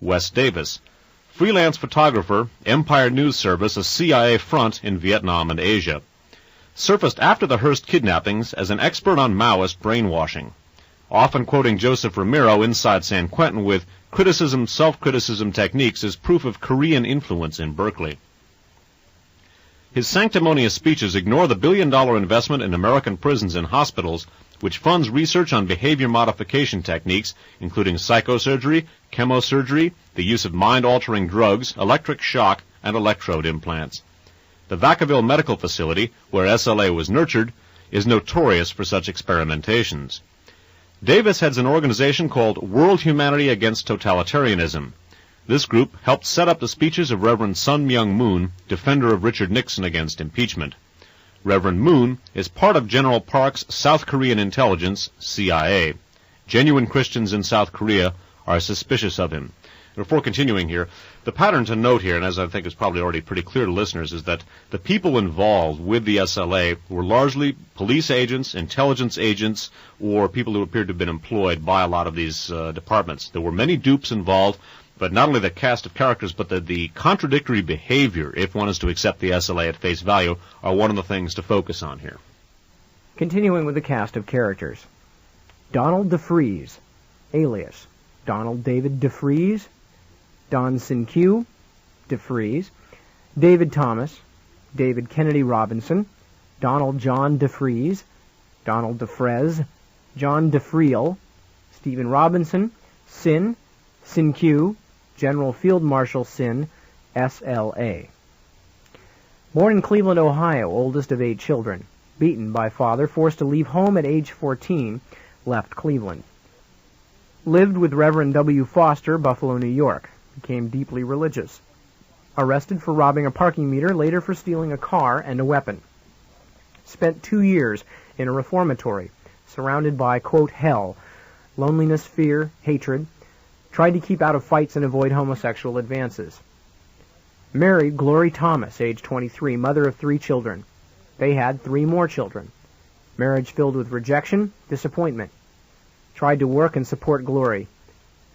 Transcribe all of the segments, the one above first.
Wes Davis. Freelance photographer, Empire News Service, a CIA front in Vietnam and Asia. Surfaced after the Hearst kidnappings as an expert on Maoist brainwashing. Often quoting Joseph Romero inside San Quentin with self-criticism techniques as proof of Korean influence in Berkeley. His sanctimonious speeches ignore the billion-dollar investment in American prisons and hospitals, which funds research on behavior modification techniques, including psychosurgery, chemosurgery, the use of mind-altering drugs, electric shock, and electrode implants. The Vacaville Medical Facility, where SLA was nurtured, is notorious for such experimentations. Davis heads an organization called World Humanity Against Totalitarianism. This group helped set up the speeches of Reverend Sun Myung Moon, defender of Richard Nixon against impeachment. Reverend Moon is part of General Park's South Korean intelligence, CIA. Genuine Christians in South Korea are suspicious of him. Before continuing here, the pattern to note here, and as I think is probably already pretty clear to listeners, is that the people involved with the SLA were largely police agents, intelligence agents, or people who appeared to have been employed by a lot of these departments. There were many dupes involved, but not only the cast of characters, but the contradictory behavior, if one is to accept the SLA at face value, are one of the things to focus on here. Continuing with the cast of characters. Donald DeFreeze, alias Donald David DeFreeze, Don Sin-Q, DeFreeze, David Thomas, David Kennedy Robinson, Donald John DeFreeze, Donald DeFrez, John DeFriel, Stephen Robinson, Sin, Sin-Q, General Field Marshal Sin, SLA. Born in Cleveland, Ohio, oldest of 8 children. Beaten by father, forced to leave home at age 14, left Cleveland. Lived with Reverend W. Foster, Buffalo, New York. Became deeply religious. Arrested for robbing a parking meter, later for stealing a car and a weapon. Spent 2 years in a reformatory, surrounded by, quote, hell, loneliness, fear, hatred. Tried to keep out of fights and avoid homosexual advances. Married Glory Thomas, age 23, mother of 3 children. They had 3 more children. Marriage filled with rejection, disappointment. Tried to work and support Glory.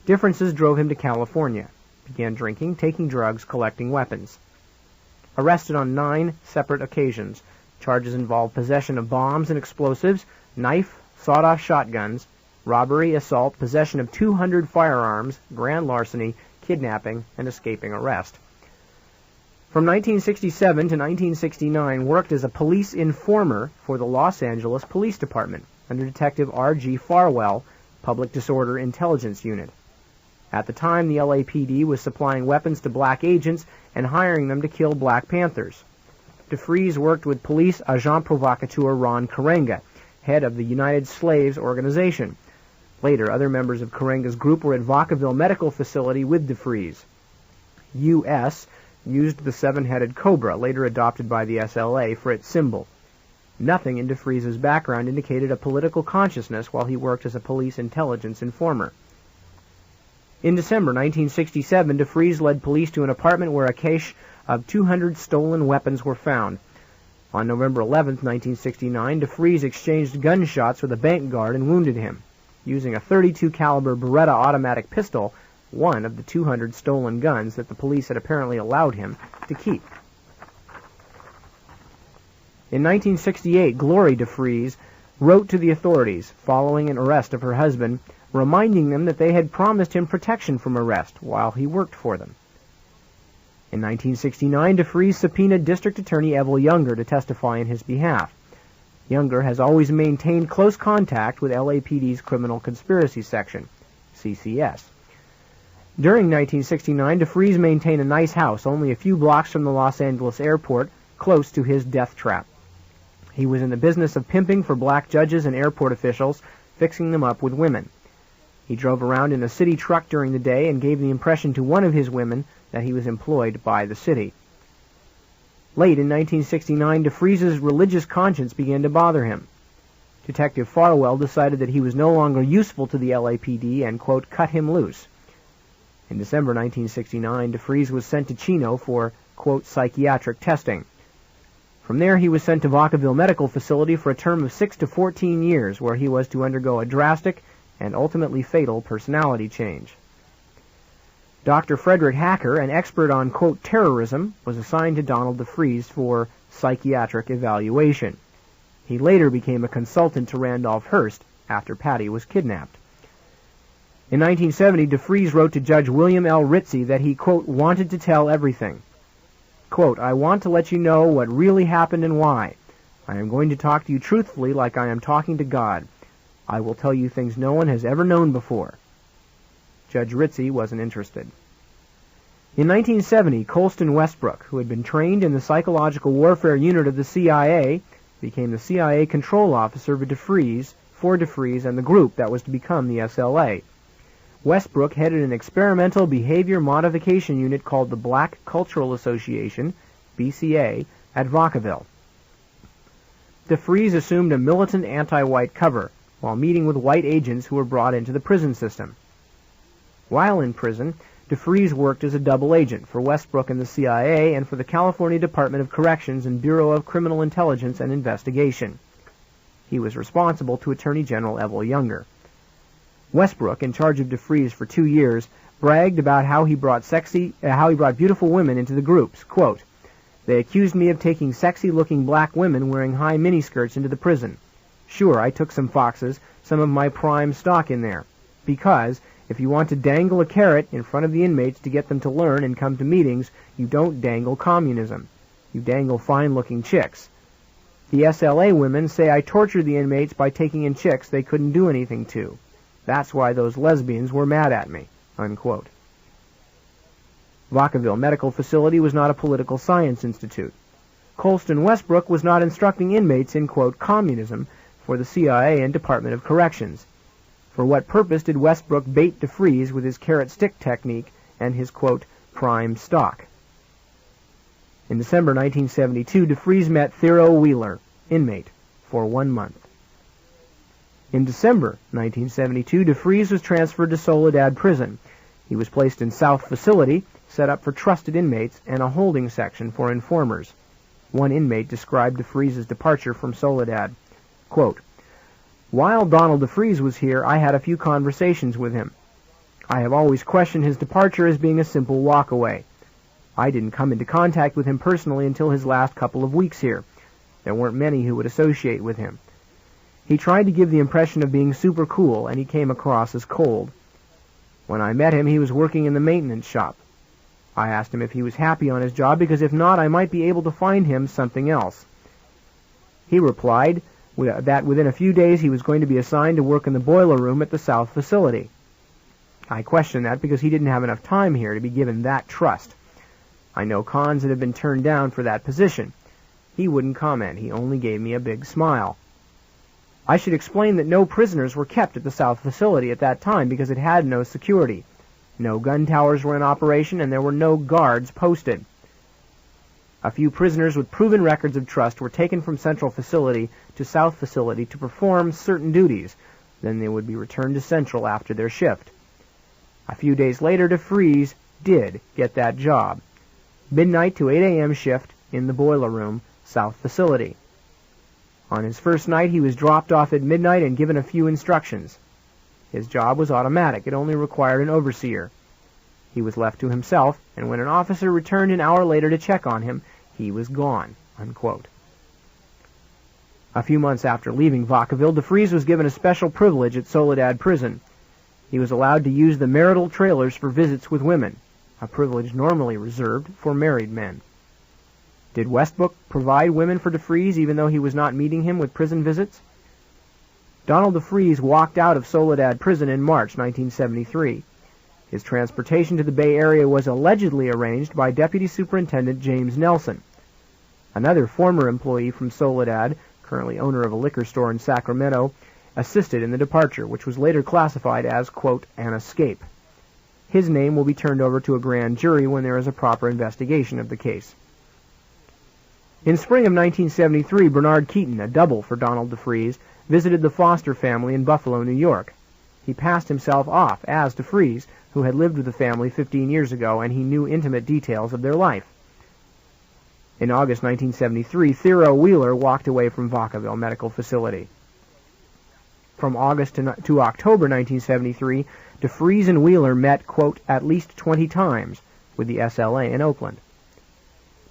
Differences drove him to California. Began drinking, taking drugs, collecting weapons. Arrested on 9 separate occasions. Charges involved possession of bombs and explosives, knife, sawed-off shotguns, robbery, assault, possession of 200 firearms, grand larceny, kidnapping, and escaping arrest. From 1967 to 1969, worked as a police informer for the Los Angeles Police Department under Detective R.G. Farwell, Public Disorder Intelligence Unit. At the time, the LAPD was supplying weapons to black agents and hiring them to kill Black Panthers. DeFreeze worked with police agent provocateur Ron Karenga, head of the United Slaves Organization. Later, other members of Karenga's group were at Vacaville Medical Facility with DeFreeze. U.S. used the 7-headed cobra, later adopted by the SLA, for its symbol. Nothing in DeFreeze's background indicated a political consciousness while he worked as a police intelligence informer. In December 1967, DeFreeze led police to an apartment where a cache of 200 stolen weapons were found. On November 11, 1969, DeFreeze exchanged gunshots with a bank guard and wounded him, using a .32 caliber Beretta automatic pistol, one of the 200 stolen guns that the police had apparently allowed him to keep. In 1968, Glory DeFreeze wrote to the authorities following an arrest of her husband, reminding them that they had promised him protection from arrest while he worked for them. In 1969, DeFreeze subpoenaed District Attorney Evel Younger to testify in his behalf. Younger has always maintained close contact with LAPD's Criminal Conspiracy Section, CCS. During 1969, DeFreeze maintained a nice house only a few blocks from the Los Angeles airport, close to his death trap. He was in the business of pimping for black judges and airport officials, fixing them up with women. He drove around in a city truck during the day and gave the impression to one of his women that he was employed by the city. Late in 1969, DeFreeze's religious conscience began to bother him. Detective Farwell decided that he was no longer useful to the LAPD and, quote, cut him loose. In December 1969, DeFreeze was sent to Chino for, quote, psychiatric testing. From there, he was sent to Vacaville Medical Facility for a term of 6 to 14 years, where he was to undergo a drastic and ultimately fatal personality change. Dr. Frederick Hacker, an expert on, quote, terrorism, was assigned to Donald DeFries for psychiatric evaluation. He later became a consultant to Randolph Hearst after Patty was kidnapped. In 1970, DeFries wrote to Judge William L. Ritzie that he, quote, wanted to tell everything. Quote, I want to let you know what really happened and why. I am going to talk to you truthfully like I am talking to God. I will tell you things no one has ever known before. Judge Ritzie wasn't interested. In 1970, Colston Westbrook, who had been trained in the psychological warfare unit of the CIA, became the CIA control officer for DeFries and the group that was to become the SLA. Westbrook headed an experimental behavior modification unit called the Black Cultural Association, BCA, at Vacaville. DeFries assumed a militant anti-white cover while meeting with white agents who were brought into the prison system. While in prison, DeFries worked as a double agent for Westbrook and the CIA and for the California Department of Corrections and Bureau of Criminal Intelligence and Investigation. He was responsible to Attorney General Evel Younger. Westbrook, in charge of DeFries for 2 years, bragged about how he brought beautiful women into the groups. Quote, they accused me of taking sexy-looking black women wearing high miniskirts into the prison. Sure, I took some foxes, some of my prime stock in there. Because if you want to dangle a carrot in front of the inmates to get them to learn and come to meetings, you don't dangle communism. You dangle fine-looking chicks. The SLA women say I tortured the inmates by taking in chicks they couldn't do anything to. That's why those lesbians were mad at me." Unquote. Vacaville Medical Facility was not a political science institute. Colston Westbrook was not instructing inmates in, quote, communism for the CIA and Department of Corrections. For what purpose did Westbrook bait DeFries with his carrot stick technique and his, quote, prime stock? In December 1972, DeFries met Theo Wheeler, inmate, for 1 month. In December 1972, DeFries was transferred to Soledad Prison. He was placed in South Facility, set up for trusted inmates, and a holding section for informers. One inmate described DeFries' departure from Soledad. Quote, while Donald DeFries was here, I had a few conversations with him. I have always questioned his departure as being a simple walk away. I didn't come into contact with him personally until his last couple of weeks here. There weren't many who would associate with him. He tried to give the impression of being super cool, and he came across as cold. When I met him, he was working in the maintenance shop. I asked him if he was happy on his job, because if not, I might be able to find him something else. He replied that within a few days he was going to be assigned to work in the boiler room at the South Facility. I questioned that because he didn't have enough time here to be given that trust. I know cons that have been turned down for that position. He wouldn't comment. He only gave me a big smile. I should explain that no prisoners were kept at the South Facility at that time because it had no security. No gun towers were in operation, and there were no guards posted. A few prisoners with proven records of trust were taken from Central Facility to South Facility to perform certain duties. Then they would be returned to Central after their shift. A few days later, DeFries did get that job. Midnight to 8 a.m. shift in the boiler room, South Facility. On his first night, he was dropped off at midnight and given a few instructions. His job was automatic. It only required an overseer. He was left to himself, and when an officer returned an hour later to check on him, he was gone. Unquote. A few months after leaving Vacaville, DeFries was given a special privilege at Soledad Prison. He was allowed to use the marital trailers for visits with women, a privilege normally reserved for married men. Did Westbrook provide women for DeFries even though he was not meeting him with prison visits? Donald DeFries walked out of Soledad Prison in March 1973. His transportation to the Bay Area was allegedly arranged by Deputy Superintendent James Nelson. Another former employee from Soledad, currently owner of a liquor store in Sacramento, assisted in the departure, which was later classified as, quote, an escape. His name will be turned over to a grand jury when there is a proper investigation of the case. In spring of 1973, Bernard Keaton, a double for Donald DeFries, visited the Foster family in Buffalo, New York. He passed himself off as DeFries, who had lived with the family 15 years ago, and he knew intimate details of their life. In August 1973, Theo Wheeler walked away from Vacaville Medical Facility. From August to October 1973, DeFries and Wheeler met, quote, at least 20 times with the SLA in Oakland.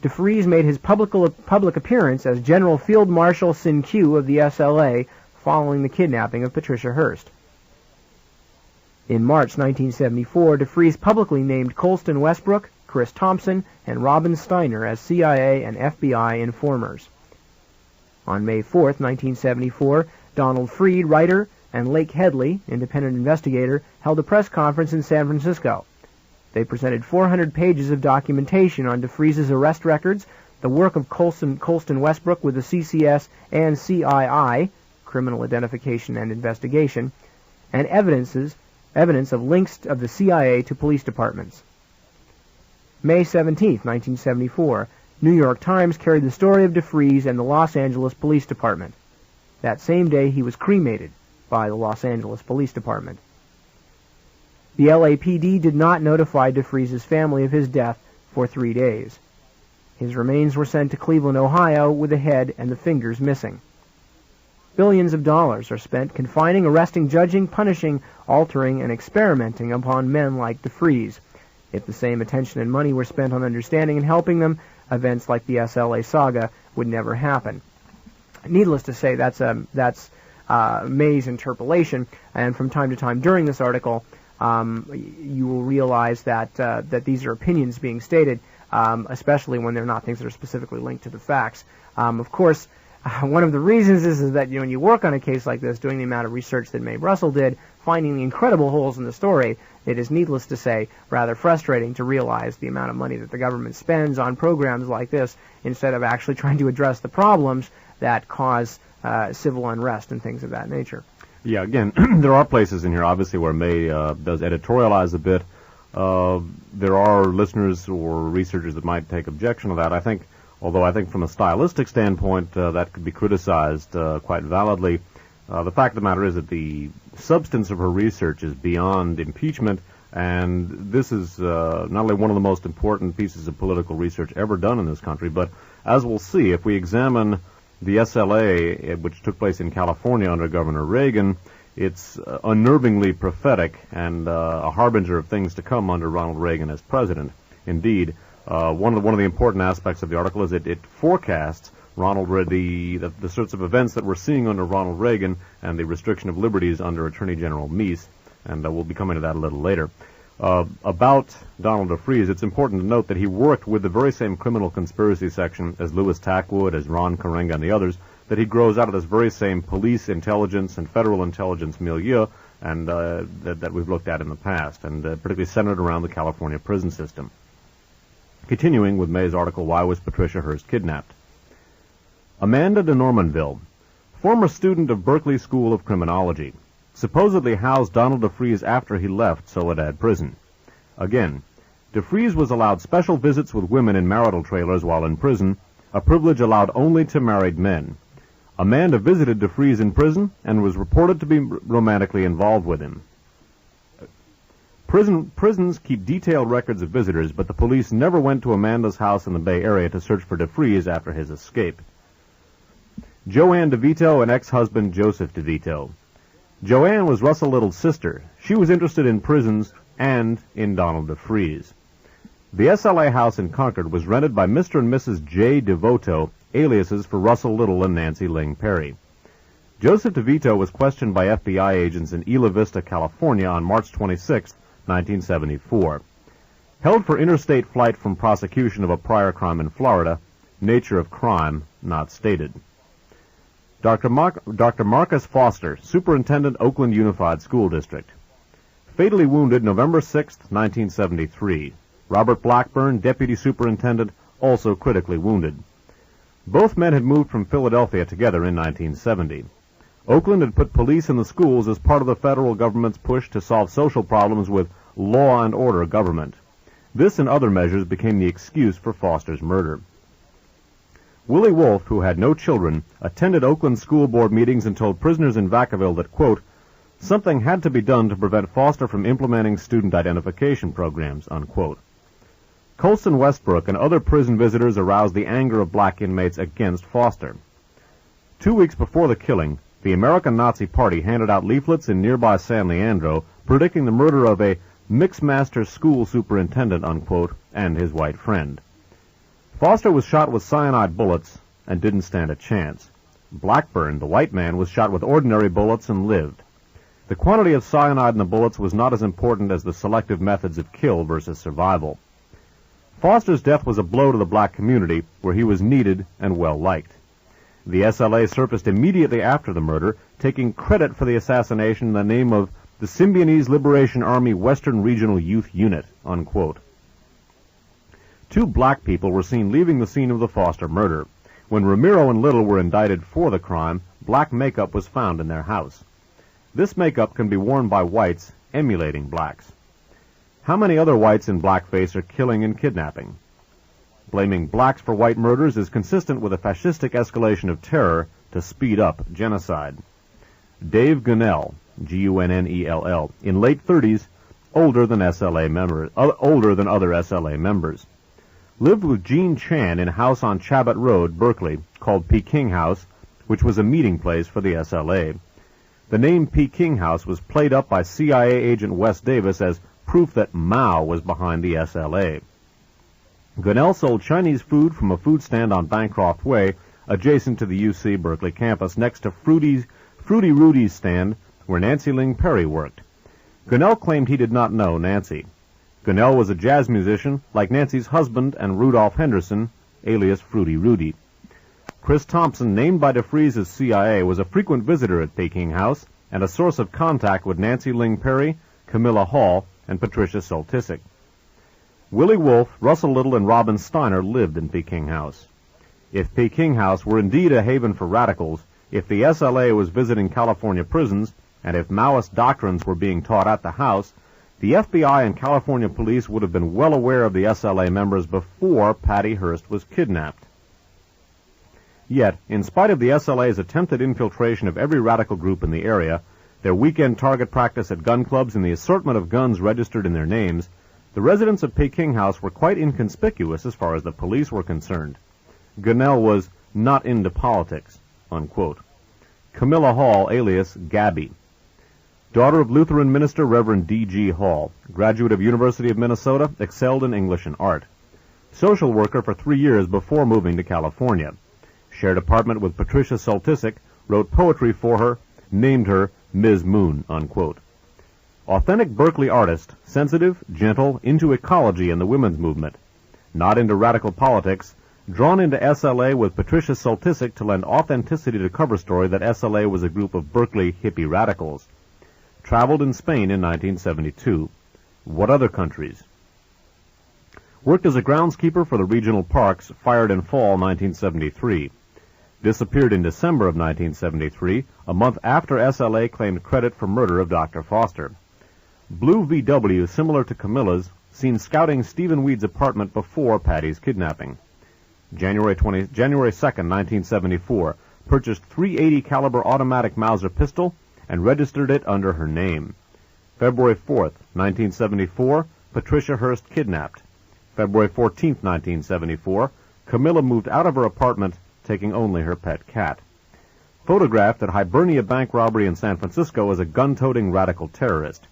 DeFries made his public appearance as General Field Marshal Sin Q of the SLA following the kidnapping of Patricia Hearst. In March 1974, DeFries publicly named Colston Westbrook, Chris Thompson, and Robin Steiner as CIA and FBI informers. On May 4, 1974, Donald Freed, writer, and Lake Headley, independent investigator, held a press conference in San Francisco. They presented 400 pages of documentation on DeFries' arrest records, the work of Colston Westbrook with the CCS and CII, Criminal Identification and Investigation, and evidence of links of the CIA to police departments. May 17, 1974, New York Times carried the story of DeFries and the Los Angeles Police Department. That same day, he was cremated by the Los Angeles Police Department. The LAPD did not notify DeFries' family of his death for 3 days. His remains were sent to Cleveland, Ohio, with the head and the fingers missing. Billions of dollars are spent confining, arresting, judging, punishing, altering, and experimenting upon men like DeFries. If the same attention and money were spent on understanding and helping them, events like the SLA saga would never happen. Needless to say, that's May's interpolation, and from time to time during this article, you will realize that these are opinions being stated, especially when they're not things that are specifically linked to the facts. Of course, one of the reasons is that when you work on a case like this, doing the amount of research that Mae Brussel did, finding the incredible holes in the story, it is, needless to say, rather frustrating to realize the amount of money that the government spends on programs like this instead of actually trying to address the problems that cause civil unrest and things of that nature. Yeah, again, there are places in here, obviously, where May does editorialize a bit. There are listeners or researchers that might take objection to that. Although I think from a stylistic standpoint, that could be criticized quite validly. The fact of the matter is that the substance of her research is beyond impeachment, and this is not only one of the most important pieces of political research ever done in this country, but as we'll see, if we examine the SLA, which took place in California under Governor Reagan, it's unnervingly prophetic and a harbinger of things to come under Ronald Reagan as president. Indeed, one of the important aspects of the article is it forecasts the sorts of events that we're seeing under Ronald Reagan and the restriction of liberties under Attorney General Meese, and we'll be coming to that a little later. About Donald DeFries, it's important to note that he worked with the very same criminal conspiracy section as Louis Tackwood, as Ron Karenga, and the others, that he grows out of this very same police intelligence and federal intelligence milieu and that we've looked at in the past, and particularly centered around the California prison system. Continuing with May's article, Why Was Patricia Hearst Kidnapped? Amanda de Normanville, former student of Berkeley School of Criminology, supposedly housed Donald DeFries after he left Soledad Prison. Again, DeFries was allowed special visits with women in marital trailers while in prison, a privilege allowed only to married men. Amanda visited DeFries in prison and was reported to be romantically involved with him. Prisons keep detailed records of visitors, but the police never went to Amanda's house in the Bay Area to search for DeFries after his escape. Joanne DeVito and ex-husband Joseph DeVito. Joanne was Russell Little's sister. She was interested in prisons and in Donald DeFries. The SLA house in Concord was rented by Mr. and Mrs. J. DeVoto, aliases for Russell Little and Nancy Ling Perry. Joseph DeVito was questioned by FBI agents in Isla Vista, California on March 26, 1974. Held for interstate flight from prosecution of a prior crime in Florida, nature of crime not stated. Dr. Marcus Foster, Superintendent, Oakland Unified School District. Fatally wounded November 6, 1973. Robert Blackburn, Deputy Superintendent, also critically wounded. Both men had moved from Philadelphia together in 1970. Oakland had put police in the schools as part of the federal government's push to solve social problems with law and order government. This and other measures became the excuse for Foster's murder. Willie Wolfe, who had no children, attended Oakland school board meetings and told prisoners in Vacaville that, quote, something had to be done to prevent Foster from implementing student identification programs, unquote. Colston Westbrook and other prison visitors aroused the anger of black inmates against Foster. 2 weeks before the killing, the American Nazi Party handed out leaflets in nearby San Leandro predicting the murder of a mixmaster school superintendent, unquote, and his white friend. Foster was shot with cyanide bullets and didn't stand a chance. Blackburn, the white man, was shot with ordinary bullets and lived. The quantity of cyanide in the bullets was not as important as the selective methods of kill versus survival. Foster's death was a blow to the black community, where he was needed and well-liked. The SLA surfaced immediately after the murder, taking credit for the assassination in the name of the Symbionese Liberation Army Western Regional Youth Unit, unquote. 2 black people were seen leaving the scene of the Foster murder. When Ramiro and Little were indicted for the crime, black makeup was found in their house. This makeup can be worn by whites emulating blacks. How many other whites in blackface are killing and kidnapping? Blaming blacks for white murders is consistent with a fascistic escalation of terror to speed up genocide. Dave Gunnell, Gunnell, in late 30s, older than other SLA members, lived with Jean Chan in a house on Chabot Road, Berkeley, called Peking House, which was a meeting place for the SLA. The name Peking House was played up by CIA agent Wes Davis as proof that Mao was behind the SLA. Gunnell sold Chinese food from a food stand on Bancroft Way, adjacent to the UC Berkeley campus, next to Fruity Rudy's stand, where Nancy Ling Perry worked. Gunnell claimed he did not know Nancy. Gunnell was a jazz musician, like Nancy's husband and Rudolph Henderson, alias Fruity Rudy. Chris Thompson, named by DeFries as CIA, was a frequent visitor at Peking House and a source of contact with Nancy Ling Perry, Camilla Hall, and Patricia Soltysik. Willie Wolfe, Russell Little, and Robin Steiner lived in Peking House. If Peking House were indeed a haven for radicals, if the SLA was visiting California prisons, and if Maoist doctrines were being taught at the house, the FBI and California police would have been well aware of the SLA members before Patty Hearst was kidnapped. Yet, in spite of the SLA's attempted infiltration of every radical group in the area, their weekend target practice at gun clubs and the assortment of guns registered in their names, the residents of Peking House were quite inconspicuous as far as the police were concerned. Gunnell was not into politics, unquote. Camilla Hall, alias Gabby. Daughter of Lutheran minister Reverend D.G. Hall, graduate of University of Minnesota, excelled in English and art. Social worker for 3 years before moving to California. Shared apartment with Patricia Soltysik, wrote poetry for her, named her Ms. Moon, unquote. Authentic Berkeley artist, sensitive, gentle, into ecology and the women's movement. Not into radical politics, drawn into SLA with Patricia Soltysik to lend authenticity to cover story that SLA was a group of Berkeley hippie radicals. Traveled in Spain in 1972. What other countries? Worked as a groundskeeper for the regional parks, fired in fall 1973. Disappeared in December of 1973, a month after SLA claimed credit for murder of Dr. Foster. Blue VW, similar to Camilla's, seen scouting Stephen Weed's apartment before Patty's kidnapping. January 2nd, 1974, purchased .380 caliber automatic Mauser pistol and registered it under her name. February 4th, 1974, Patricia Hearst kidnapped. February 14th, 1974, Camilla moved out of her apartment, taking only her pet cat. Photographed at Hibernia bank robbery in San Francisco as a gun-toting radical terrorist.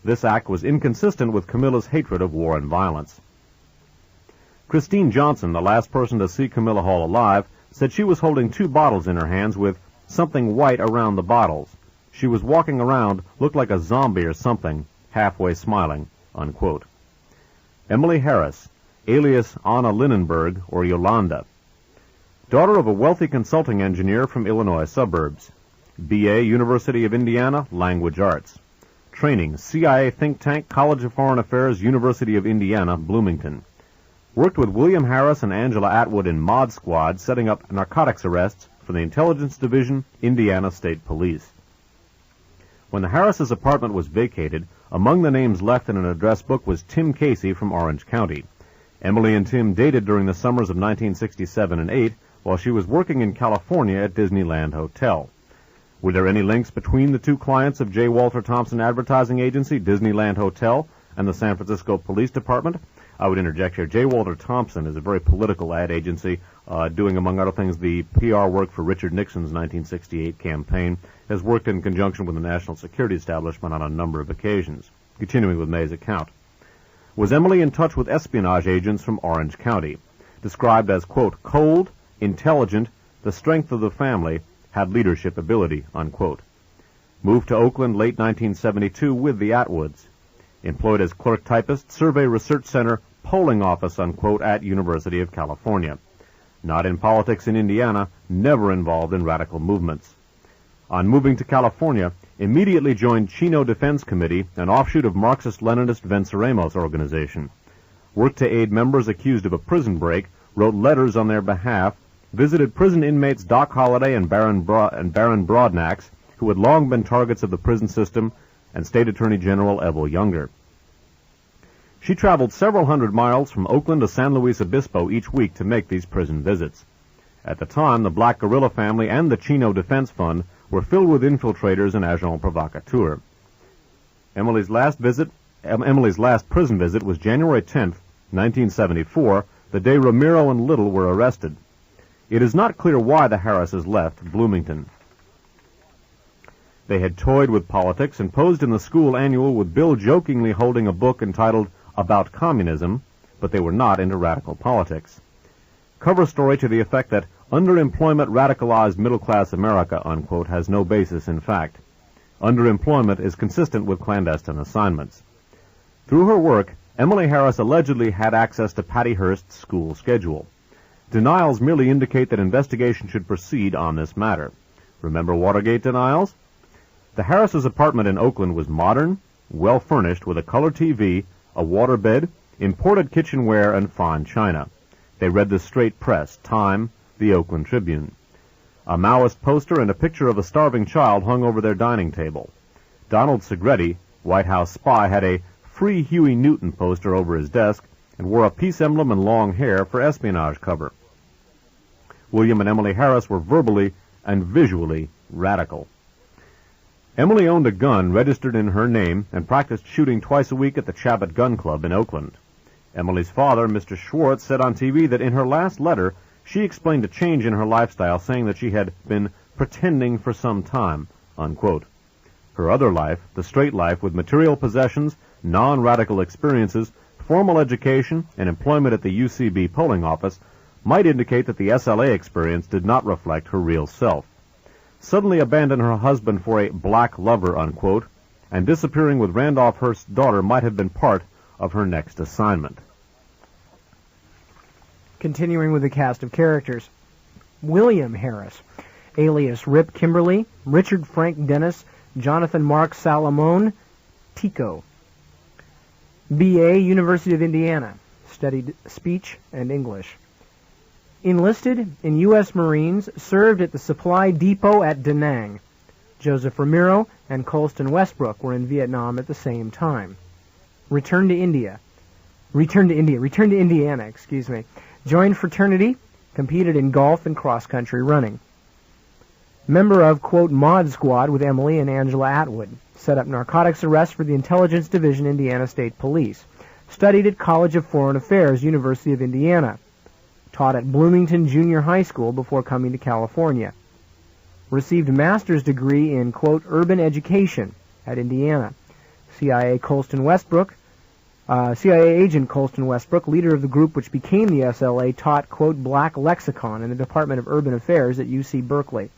This act was inconsistent with Camilla's hatred of war and violence. Christine Johnson, the last person to see Camilla Hall alive, said she was holding 2 bottles in her hands with something white around the bottles. She was walking around, looked like a zombie or something, halfway smiling, unquote. Emily Harris, alias Anna Linenberg or Yolanda. Daughter of a wealthy consulting engineer from Illinois suburbs. B.A. University of Indiana, Language Arts. Training, CIA think tank, College of Foreign Affairs, University of Indiana, Bloomington. Worked with William Harris and Angela Atwood in Mod Squad, setting up narcotics arrests for the Intelligence Division, Indiana State Police. When the Harris's apartment was vacated, among the names left in an address book was Tim Casey from Orange County. Emily and Tim dated during the summers of 1967 and 8 while she was working in California at Disneyland Hotel. Were there any links between the 2 clients of J. Walter Thompson Advertising Agency, Disneyland Hotel, and the San Francisco Police Department. I would interject here, J. Walter Thompson is a very political ad agency, doing, among other things, the PR work for Richard Nixon's 1968 campaign, has worked in conjunction with the National Security Establishment on a number of occasions. Continuing with May's account. Was Emily in touch with espionage agents from Orange County? Described as, quote, cold, intelligent, the strength of the family, had leadership ability, unquote. Moved to Oakland late 1972 with the Atwoods. Employed as clerk typist, Survey Research Center, polling office, unquote, at University of California. Not in politics in Indiana, never involved in radical movements. On moving to California, immediately joined Chino Defense Committee, an offshoot of Marxist-Leninist Venceremos organization. Worked to aid members accused of a prison break, wrote letters on their behalf, visited prison inmates Doc Holliday and Baron Broadnax, who had long been targets of the prison system, and State Attorney General Evel Younger. She traveled several hundred miles from Oakland to San Luis Obispo each week to make these prison visits. At the time, the Black Guerrilla family and the Chino Defense Fund were filled with infiltrators and agents provocateurs. Emily's last prison visit was January 10th, 1974, the day Ramiro and Little were arrested. It is not clear why the Harrises left Bloomington. They had toyed with politics and posed in the school annual with Bill jokingly holding a book entitled About Communism, but they were not into radical politics. Cover story to the effect that underemployment radicalized middle-class America, unquote, has no basis in fact. Underemployment is consistent with clandestine assignments. Through her work, Emily Harris allegedly had access to Patty Hearst's school schedule. Denials merely indicate that investigation should proceed on this matter. Remember Watergate denials? The Harris' apartment in Oakland was modern, well-furnished with a color TV, a waterbed, imported kitchenware, and fine china. They read the straight press, Time, the Oakland Tribune. A Maoist poster and a picture of a starving child hung over their dining table. Donald Segretti, White House spy, had a Free Huey Newton poster over his desk and wore a peace emblem and long hair for espionage cover. William and Emily Harris were verbally and visually radical. Emily owned a gun registered in her name and practiced shooting twice a week at the Chabot Gun Club in Oakland. Emily's father, Mr. Schwartz, said on TV that in her last letter she explained a change in her lifestyle, saying that she had been pretending for some time, unquote. Her other life, the straight life with material possessions, non-radical experiences, formal education, and employment at the UCB polling office, might indicate that the SLA experience did not reflect her real self. Suddenly abandon her husband for a black lover, unquote, and disappearing with Randolph Hearst's daughter might have been part of her next assignment. Continuing with the cast of characters. William Harris, alias Rip Kimberly, Richard Frank Dennis, Jonathan Mark Salamone, Tico. B.A., University of Indiana, studied speech and English. Enlisted in U.S. Marines, served at the Supply Depot at Da Nang. Joseph Ramiro and Colston Westbrook were in Vietnam at the same time. Returned to Indiana, Joined fraternity, competed in golf and cross-country running. Member of, quote, Mod Squad with Emily and Angela Atwood. Set up narcotics arrests for the Intelligence Division, Indiana State Police. Studied at College of Foreign Affairs, University of Indiana. Taught at Bloomington Junior High School before coming to California. Received a master's degree in, quote, urban education at Indiana. CIA agent Colston Westbrook, leader of the group which became the SLA, taught, quote, black lexicon in the Department of Urban Affairs at UC Berkeley.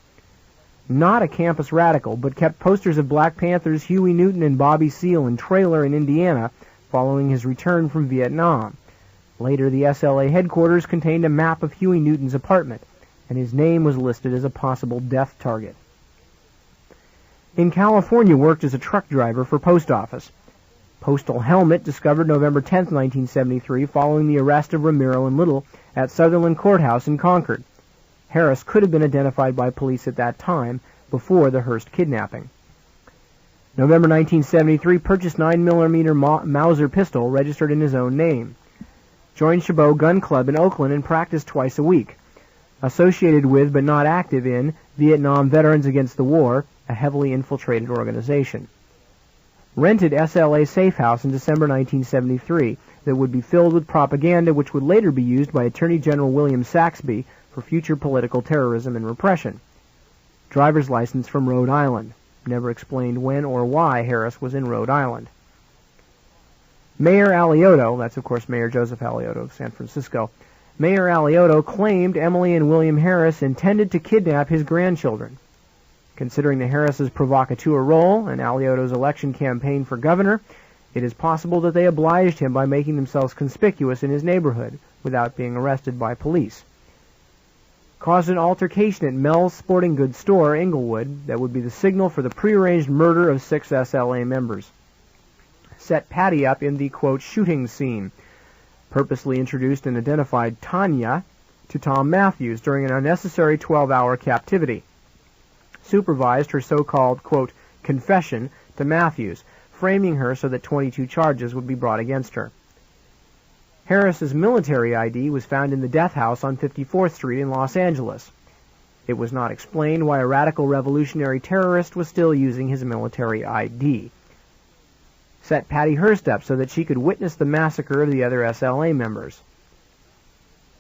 Not a campus radical, but kept posters of Black Panthers, Huey Newton, and Bobby Seale in trailer in Indiana following his return from Vietnam. Later, the SLA headquarters contained a map of Huey Newton's apartment, and his name was listed as a possible death target. In California, worked as a truck driver for post office. Postal helmet discovered November 10, 1973, following the arrest of Ramiro and Little at Sutherland Courthouse in Concord. Harris could have been identified by police at that time, before the Hearst kidnapping. November 1973, purchased 9mm Mauser pistol registered in his own name. Joined Chabot Gun Club in Oakland and practiced twice a week. Associated with, but not active in, Vietnam Veterans Against the War, a heavily infiltrated organization. rented SLA safe house in December 1973 that would be filled with propaganda which would later be used by Attorney General William Saxby for future political terrorism and repression. Driver's license from Rhode Island. Never explained when or why Harris was in Rhode Island. Mayor Alioto, that's of course Mayor Joseph Alioto of San Francisco, Mayor Alioto claimed Emily and William Harris intended to kidnap his grandchildren. Considering the Harris's provocateur role in Alioto's election campaign for governor, it is possible that they obliged him by making themselves conspicuous in his neighborhood without being arrested by police. Caused an altercation at Mel's Sporting Goods store, Inglewood, that would be the signal for the prearranged murder of 6 SLA members. Set Patty up in the, quote, shooting scene. Purposely introduced and identified Tanya to Tom Matthews during an unnecessary 12-hour captivity. Supervised her so-called, quote, confession to Matthews, framing her so that 22 charges would be brought against her. Harris's military ID was found in the death house on 54th Street in Los Angeles. It was not explained why a radical revolutionary terrorist was still using his military ID. Set Patty Hearst up so that she could witness the massacre of the other SLA members.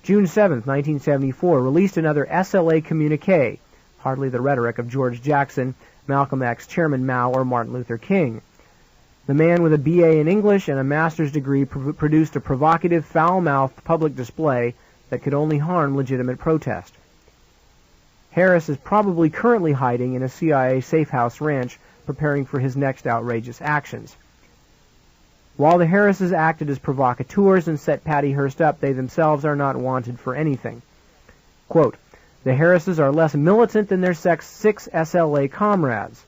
June 7, 1974, released another SLA communique, hardly the rhetoric of George Jackson, Malcolm X, Chairman Mao, or Martin Luther King. The man with a BA in English and a master's degree produced a provocative, foul-mouthed public display that could only harm legitimate protest. Harris is probably currently hiding in a CIA safe house ranch, preparing for his next outrageous actions. While the Harrises acted as provocateurs and set Patty Hearst up, they themselves are not wanted for anything. Quote, the Harrises are less militant than their 6 SLA comrades.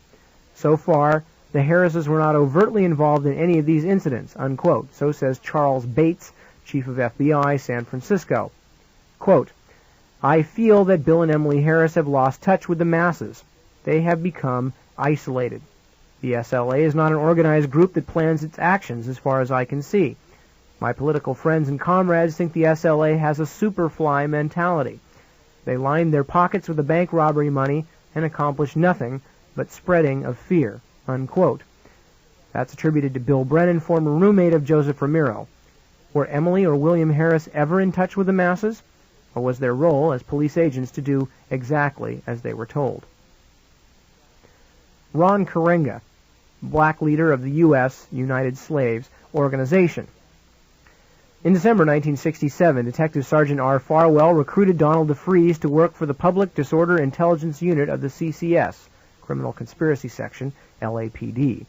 So far, the Harrises were not overtly involved in any of these incidents, unquote. So says Charles Bates, Chief of FBI, San Francisco. Quote, I feel that Bill and Emily Harris have lost touch with the masses. They have become isolated. The SLA is not an organized group that plans its actions, as far as I can see. My political friends and comrades think the SLA has a superfly mentality. They line their pockets with the bank robbery money and accomplish nothing but spreading of fear, unquote. That's attributed to Bill Brennan, former roommate of Joseph Ramiro. Were Emily or William Harris ever in touch with the masses? Or was their role as police agents to do exactly as they were told? Ron Karenga, black leader of the U.S. United Slaves Organization. In December 1967, Detective Sergeant R. Farwell recruited Donald DeFreeze to work for the Public Disorder Intelligence Unit of the CCS, Criminal Conspiracy Section, LAPD.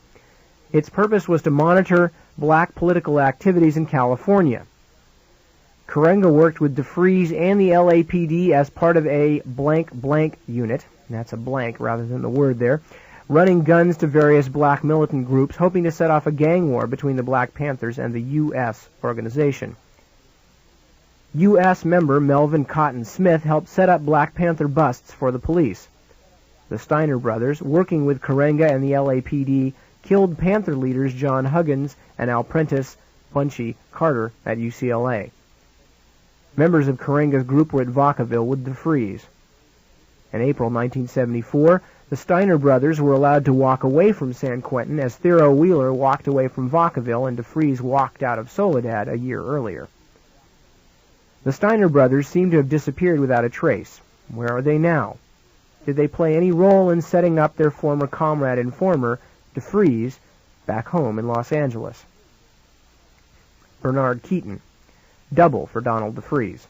Its purpose was to monitor black political activities in California. Karenga worked with DeFreeze and the LAPD as part of a blank unit, and that's a blank rather than the word there, running guns to various black militant groups, hoping to set off a gang war between the Black Panthers and the U.S. organization. U.S. member Melvin Cotton Smith helped set up Black Panther busts for the police. The Steiner brothers, working with Karenga and the LAPD, killed Panther leaders John Huggins and Alprentice Bunchy Carter at UCLA. Members of Karenga's group were at Vacaville with DeFreeze. In April 1974, the Steiner brothers were allowed to walk away from San Quentin as Theodore Wheeler walked away from Vacaville and DeFreeze walked out of Soledad a year earlier. The Steiner brothers seem to have disappeared without a trace. Where are they now? Did they play any role in setting up their former comrade informer, DeFreeze, back home in Los Angeles? Bernard Keaton, double for Donald DeFreeze.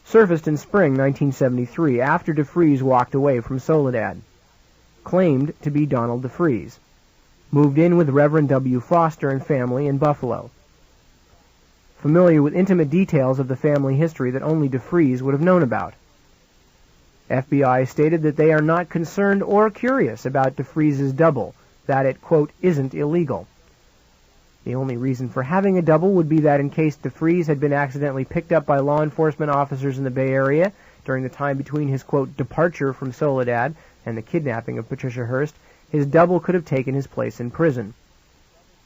Surfaced in spring 1973 after DeFreeze walked away from Soledad. Claimed to be Donald DeFreeze. Moved in with Reverend W. Foster and family in Buffalo. Familiar with intimate details of the family history that only DeFreeze would have known about. FBI stated that they are not concerned or curious about DeFreeze's double, that it, quote, isn't illegal. The only reason for having a double would be that in case DeFreeze had been accidentally picked up by law enforcement officers in the Bay Area during the time between his, quote, departure from Soledad and the kidnapping of Patricia Hearst, his double could have taken his place in prison.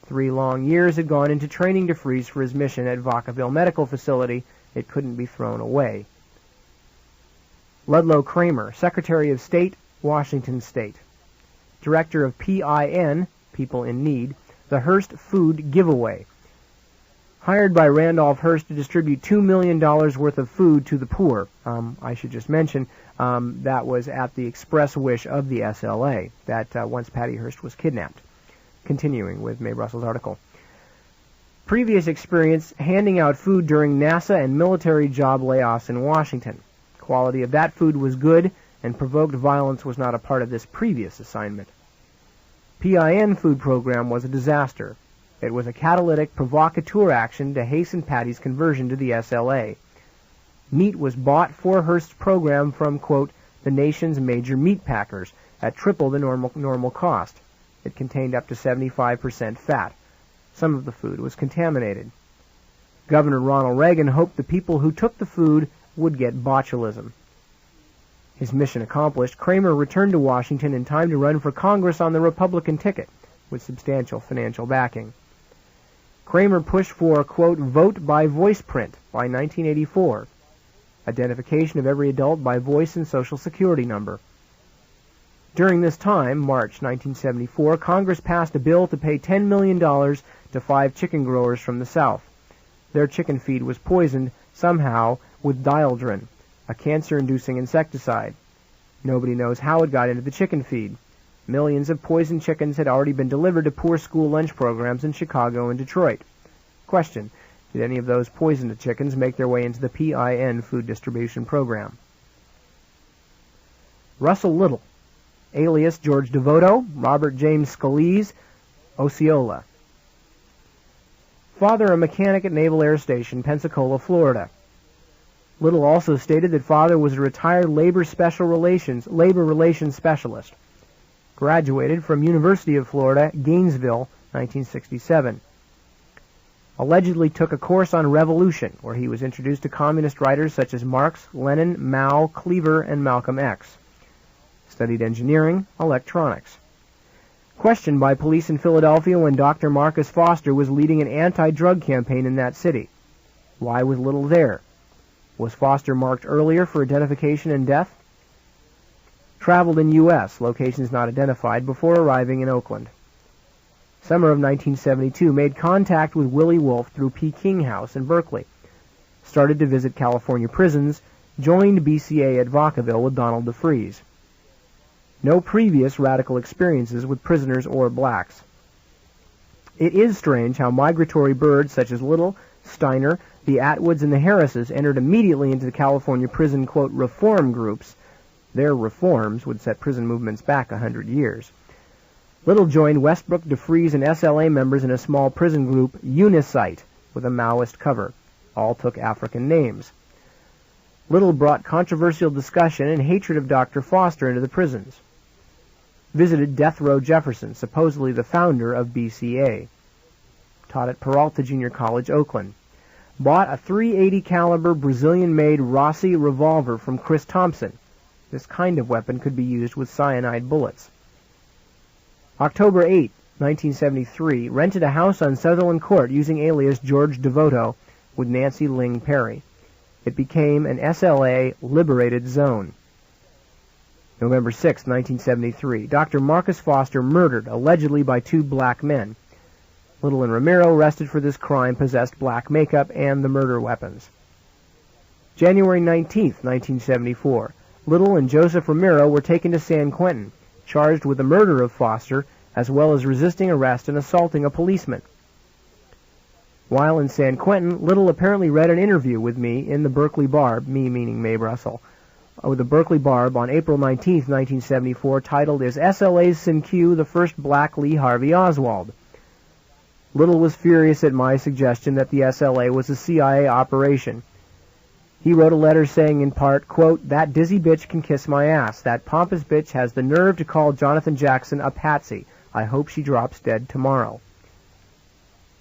3 long years had gone into training DeFreeze for his mission at Vacaville Medical Facility. It couldn't be thrown away. Ludlow Kramer, Secretary of State, Washington State. Director of PIN, People in Need, the Hearst Food Giveaway. Hired by Randolph Hearst to distribute $2 million worth of food to the poor. I should just mention that was at the express wish of the SLA, that once Patty Hearst was kidnapped. Continuing with Mae Russell's article. Previous experience handing out food during NASA and military job layoffs in Washington. Quality of that food was good, and provoked violence was not a part of this previous assignment. PIN food program was a disaster. It was a catalytic provocateur action to hasten Patty's conversion to the SLA. Meat was bought for Hearst's program from, quote, the nation's major meat packers at triple the normal cost. It contained up to 75% fat. Some of the food was contaminated. Governor Ronald Reagan hoped the people who took the food would get botulism. His mission accomplished, Kramer returned to Washington in time to run for Congress on the Republican ticket, with substantial financial backing. Kramer pushed for, quote, vote by voice print by 1984, identification of every adult by voice and Social Security number. During this time, March 1974, Congress passed a bill to pay $10 million to 5 chicken growers from the South. Their chicken feed was poisoned, somehow, with dieldrin, a cancer-inducing insecticide. Nobody knows how it got into the chicken feed. Millions of poisoned chickens had already been delivered to poor school lunch programs in Chicago and Detroit. Question: did any of those poisoned chickens make their way into the PIN food distribution program? Russell Little, alias George Devoto, Robert James Scalise, Osceola. Father a mechanic at Naval Air Station, Pensacola, Florida. Little also stated that father was a retired labor relations specialist. Graduated from University of Florida, Gainesville, 1967. Allegedly took a course on revolution, where he was introduced to communist writers such as Marx, Lenin, Mao, Cleaver, and Malcolm X. Studied engineering, electronics. Questioned by police in Philadelphia when Dr. Marcus Foster was leading an anti-drug campaign in that city. Why was Little there? Was Foster marked earlier for identification and death? Traveled in U.S., locations not identified, before arriving in Oakland. Summer of 1972, made contact with Willie Wolfe through Peking House in Berkeley. Started to visit California prisons, joined BCA at Vacaville with Donald DeFreeze. No previous radical experiences with prisoners or blacks. It is strange how migratory birds such as Little, Steiner, the Atwoods, and the Harrises entered immediately into the California prison, quote, reform groups. Their reforms would set prison movements back 100 years. Little joined Westbrook, DeFreeze, and SLA members in a small prison group, Unicite, with a Maoist cover. All took African names. Little brought controversial discussion and hatred of Dr. Foster into the prisons. Visited Death Row Jefferson, supposedly the founder of BCA. Taught at Peralta Junior College, Oakland. Bought a .380 caliber Brazilian-made Rossi revolver from Chris Thompson. This kind of weapon could be used with cyanide bullets. October 8, 1973, rented a house on Sutherland Court using alias George Devoto with Nancy Ling Perry. It became an SLA liberated zone. November 6, 1973, Dr. Marcus Foster murdered, allegedly by 2 black men. Little and Romero, arrested for this crime, possessed black makeup and the murder weapons. January 19, 1974, Little and Joseph Romero were taken to San Quentin, charged with the murder of Foster, as well as resisting arrest and assaulting a policeman. While in San Quentin, Little apparently read an interview with me in the Berkeley Barb, me meaning Mae Russell, with the Berkeley Barb on April 19, 1974, titled, Is SLA's Sin Q the First Black Lee Harvey Oswald? Little was furious at my suggestion that the SLA was a CIA operation. He wrote a letter saying in part, quote, that dizzy bitch can kiss my ass. That pompous bitch has the nerve to call Jonathan Jackson a patsy. I hope she drops dead tomorrow.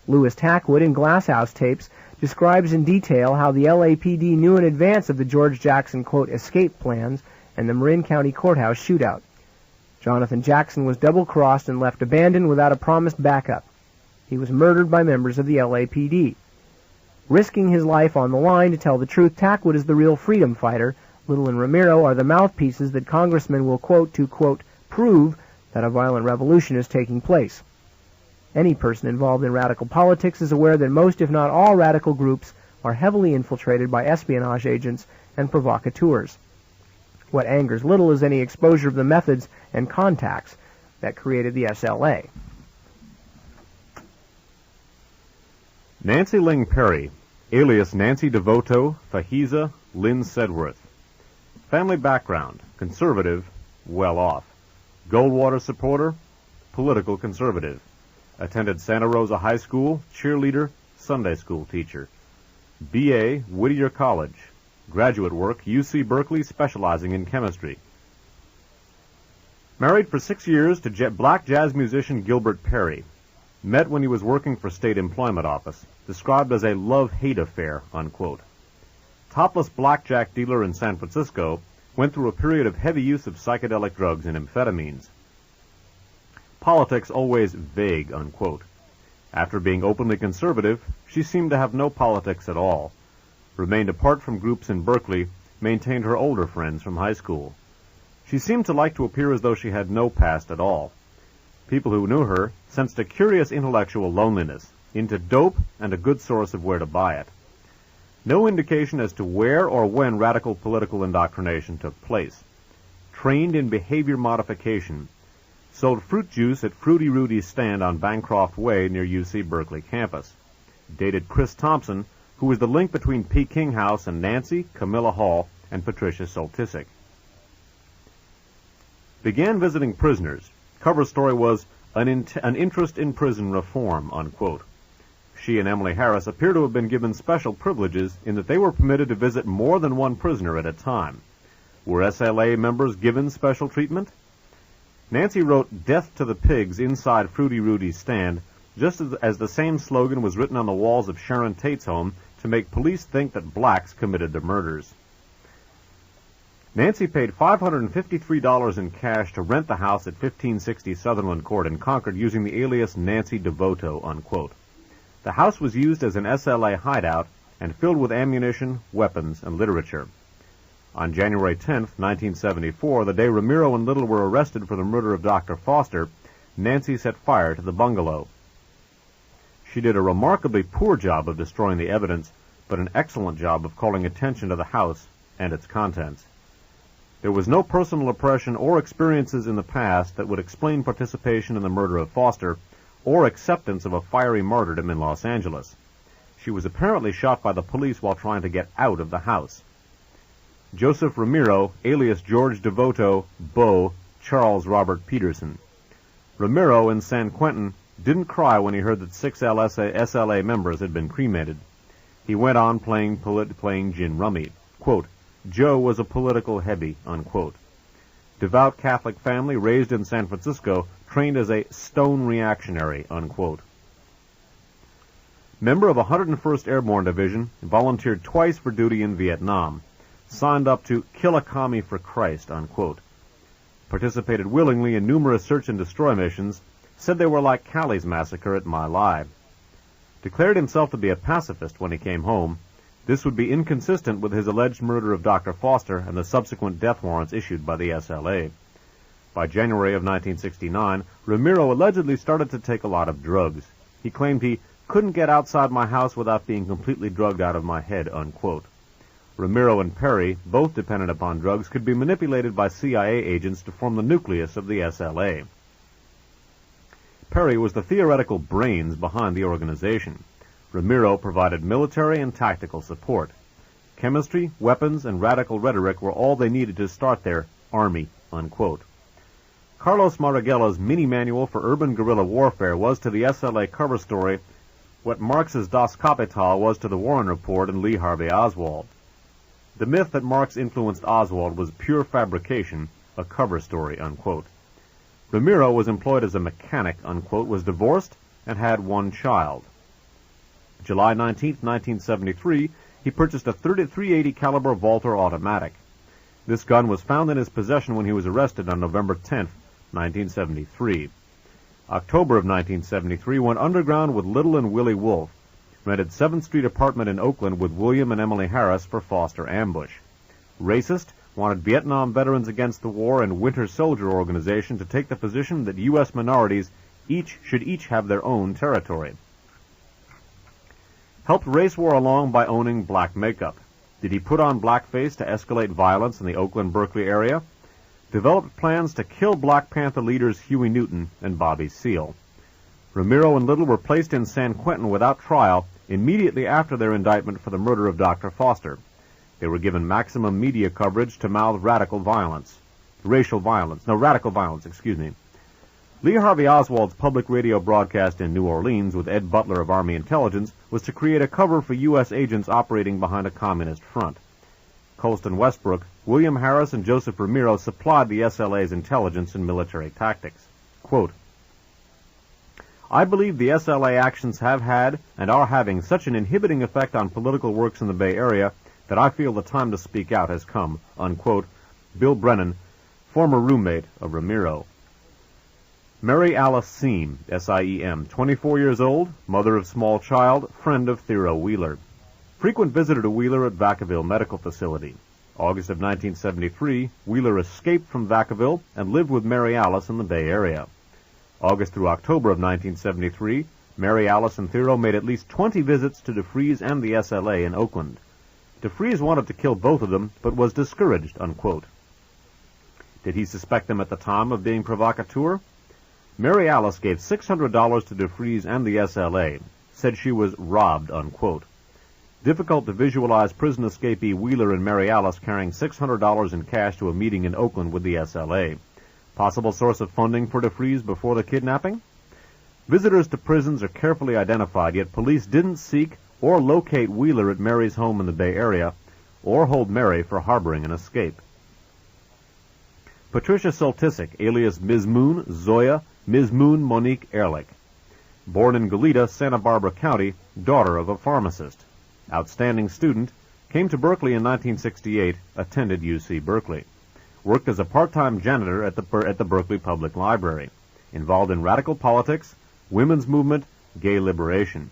Louis Tackwood in Glasshouse Tapes describes in detail how the LAPD knew in advance of the George Jackson, quote, escape plans and the Marin County Courthouse shootout. Jonathan Jackson was double-crossed and left abandoned without a promised backup. He was murdered by members of the LAPD. Risking his life on the line to tell the truth, Tackwood is the real freedom fighter. Little and Romero are the mouthpieces that congressmen will quote to, quote, prove that a violent revolution is taking place. Any person involved in radical politics is aware that most, if not all, radical groups are heavily infiltrated by espionage agents and provocateurs. What angers little is any exposure of the methods and contacts that created the SLA. Nancy Ling Perry, alias Nancy DeVoto, Fahiza Lynn Sedworth. Family background, conservative, well off. Goldwater supporter, political conservative. Attended Santa Rosa High School, cheerleader, Sunday school teacher. B.A., Whittier College. Graduate work, UC Berkeley, specializing in chemistry. Married for 6 years to black jazz musician Gilbert Perry. Met when he was working for State Employment Office. Described as a love-hate affair, unquote. Topless blackjack dealer in San Francisco, went through a period of heavy use of psychedelic drugs and amphetamines. Politics always vague, unquote. After being openly conservative, she seemed to have no politics at all. Remained apart from groups in Berkeley, maintained her older friends from high school. She seemed to like to appear as though she had no past at all. People who knew her sensed a curious intellectual loneliness, into dope and a good source of where to buy it. No indication as to where or when radical political indoctrination took place. Trained in behavior modification. Sold fruit juice at Fruity Rudy's stand on Bancroft Way near UC Berkeley campus. Dated Chris Thompson, who was the link between Peking House and Nancy, Camilla Hall, and Patricia Soltysik. Began visiting prisoners. Cover story was an interest in prison reform, unquote. She and Emily Harris appear to have been given special privileges in that they were permitted to visit more than one prisoner at a time. Were SLA members given special treatment? Nancy wrote "Death to the Pigs" inside Fruity Rudy's stand, just as the same slogan was written on the walls of Sharon Tate's home to make police think that blacks committed the murders. Nancy paid $553 in cash to rent the house at 1560 Sutherland Court in Concord using the alias Nancy DeVoto, unquote. The house was used as an SLA hideout and filled with ammunition, weapons, and literature. On January 10, 1974, the day Ramiro and Little were arrested for the murder of Dr. Foster, Nancy set fire to the bungalow. She did a remarkably poor job of destroying the evidence, but an excellent job of calling attention to the house and its contents. There was no personal oppression or experiences in the past that would explain participation in the murder of Foster or acceptance of a fiery martyrdom in Los Angeles. She was apparently shot by the police while trying to get out of the house. Joseph Ramiro, alias George DeVoto, Beau, Charles Robert Peterson. Ramiro in San Quentin didn't cry when he heard that 6 SLA members had been cremated. He went on playing gin rummy. Quote, Joe was a political heavy, unquote. Devout Catholic family raised in San Francisco, trained as a stone reactionary, unquote. Member of 101st Airborne Division, volunteered twice for duty in Vietnam. Signed up to kill a commie for Christ, unquote. Participated willingly in numerous search and destroy missions, said they were like Callie's massacre at My Lai. Declared himself to be a pacifist when he came home. This would be inconsistent with his alleged murder of Dr. Foster and the subsequent death warrants issued by the SLA. By January of 1969, Ramiro allegedly started to take a lot of drugs. He claimed he couldn't get outside my house without being completely drugged out of my head, unquote. Ramiro and Perry, both dependent upon drugs, could be manipulated by CIA agents to form the nucleus of the SLA. Perry was the theoretical brains behind the organization. Ramiro provided military and tactical support. Chemistry, weapons, and radical rhetoric were all they needed to start their army, unquote. Carlos Marighella mini-manual for urban guerrilla warfare was to the SLA cover story what Marx's Das Kapital was to the Warren Report and Lee Harvey Oswald. The myth that Marx influenced Oswald was pure fabrication, a cover story, unquote. Ramiro was employed as a mechanic, unquote, was divorced, and had one child. July 19, 1973, he purchased a .380 caliber Walther automatic. This gun was found in his possession when he was arrested on November 10, 1973. October of 1973, went underground with Little and Willie Wolfe. Rented 7th Street apartment in Oakland with William and Emily Harris for Foster ambush. Racist, wanted Vietnam Veterans Against the War and Winter Soldier Organization to take the position that U.S. minorities should each have their own territory. Helped race war along by owning black makeup. Did he put on blackface to escalate violence in the Oakland-Berkeley area? Developed plans to kill Black Panther leaders Huey Newton and Bobby Seale. Ramiro and Little were placed in San Quentin without trial immediately after their indictment for the murder of Dr. Foster. They were given maximum media coverage to mouth radical violence. Lee Harvey Oswald's public radio broadcast in New Orleans with Ed Butler of Army Intelligence was to create a cover for U.S. agents operating behind a communist front. Colston Westbrook, William Harris, and Joseph Ramiro supplied the SLA's intelligence and military tactics. Quote, I believe the SLA actions have had and are having such an inhibiting effect on political works in the Bay Area that I feel the time to speak out has come, unquote. Bill Brennan, former roommate of Ramiro. Mary Alice Siem, S-I-E-M, 24 years old, mother of small child, friend of Theo Wheeler. Frequent visitor to Wheeler at Vacaville Medical Facility. August of 1973, Wheeler escaped from Vacaville and lived with Mary Alice in the Bay Area. August through October of 1973, Mary Alice and Theo made at least 20 visits to DeFries and the SLA in Oakland. DeFries wanted to kill both of them, but was discouraged, unquote. Did he suspect them at the time of being provocateur? Mary Alice gave $600 to DeFries and the SLA, said she was robbed, unquote. Difficult to visualize prison escapee Wheeler and Mary Alice carrying $600 in cash to a meeting in Oakland with the SLA. Possible source of funding for DeFries before the kidnapping? Visitors to prisons are carefully identified, yet police didn't seek or locate Wheeler at Mary's home in the Bay Area, or hold Mary for harboring an escape. Patricia Soltysik, alias Ms. Moon, Zoya, Ms. Moon Monique Ehrlich. Born in Goleta, Santa Barbara County, daughter of a pharmacist. Outstanding student, came to Berkeley in 1968, attended UC Berkeley. Worked as a part-time janitor at the Berkeley Public Library. Involved in radical politics, women's movement, gay liberation.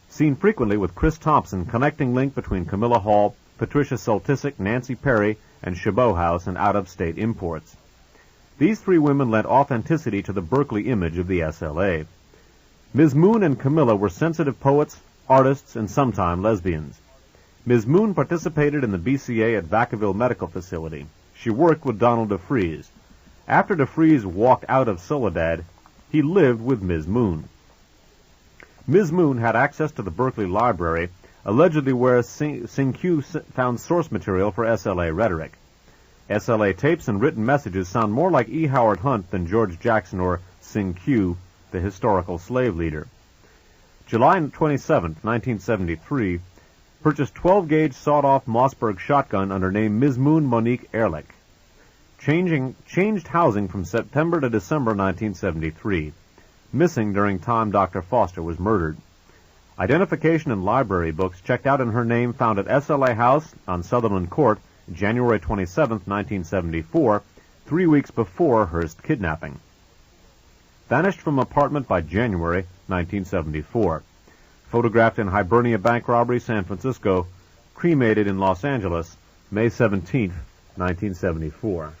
Seen frequently with Chris Thompson, connecting link between Camilla Hall, Patricia Soltysik, Nancy Perry, and Chabot House and out-of-state imports. These three women lent authenticity to the Berkeley image of the SLA. Ms. Moon and Camilla were sensitive poets, artists, and sometime lesbians. Ms. Moon participated in the BCA at Vacaville Medical Facility. She worked with Donald DeFries. After DeFries walked out of Soledad, he lived with Ms. Moon. Ms. Moon had access to the Berkeley Library, allegedly where Sing-Q found source material for SLA rhetoric. SLA tapes and written messages sound more like E. Howard Hunt than George Jackson or Sing-Q, the historical slave leader. July 27, 1973, purchased 12-gauge sawed-off Mossberg shotgun under name Ms. Moon Monique Ehrlich. Changed housing from September to December 1973. Missing during time Dr. Foster was murdered. Identification in library books checked out in her name found at SLA House on Sutherland Court, January 27, 1974, 3 weeks before Hearst kidnapping. Vanished from apartment by January 1974. Photographed in Hibernia bank robbery, San Francisco. Cremated in Los Angeles, May 17, 1974.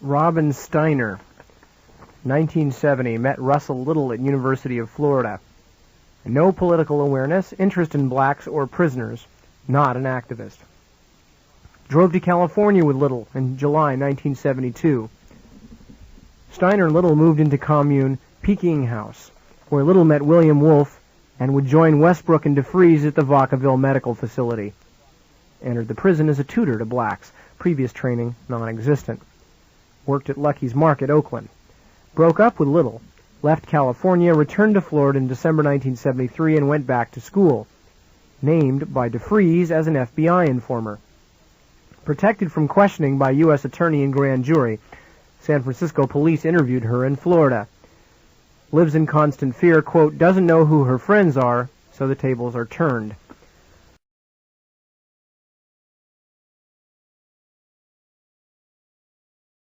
Robin Steiner, 1970, met Russell Little at University of Florida. No political awareness, interest in blacks or prisoners, not an activist. Drove to California with Little in July 1972. Steiner and Little moved into commune Peking House, where Little met William Wolfe and would join Westbrook and DeFries at the Vacaville Medical Facility. Entered the prison as a tutor to blacks, previous training non-existent. Worked at Lucky's Market, Oakland. Broke up with Little, left California, returned to Florida in December 1973, and went back to school. Named by DeFries as an FBI informer. Protected from questioning by U.S. Attorney and grand jury, San Francisco police interviewed her in Florida. Lives in constant fear, quote, doesn't know who her friends are, so the tables are turned.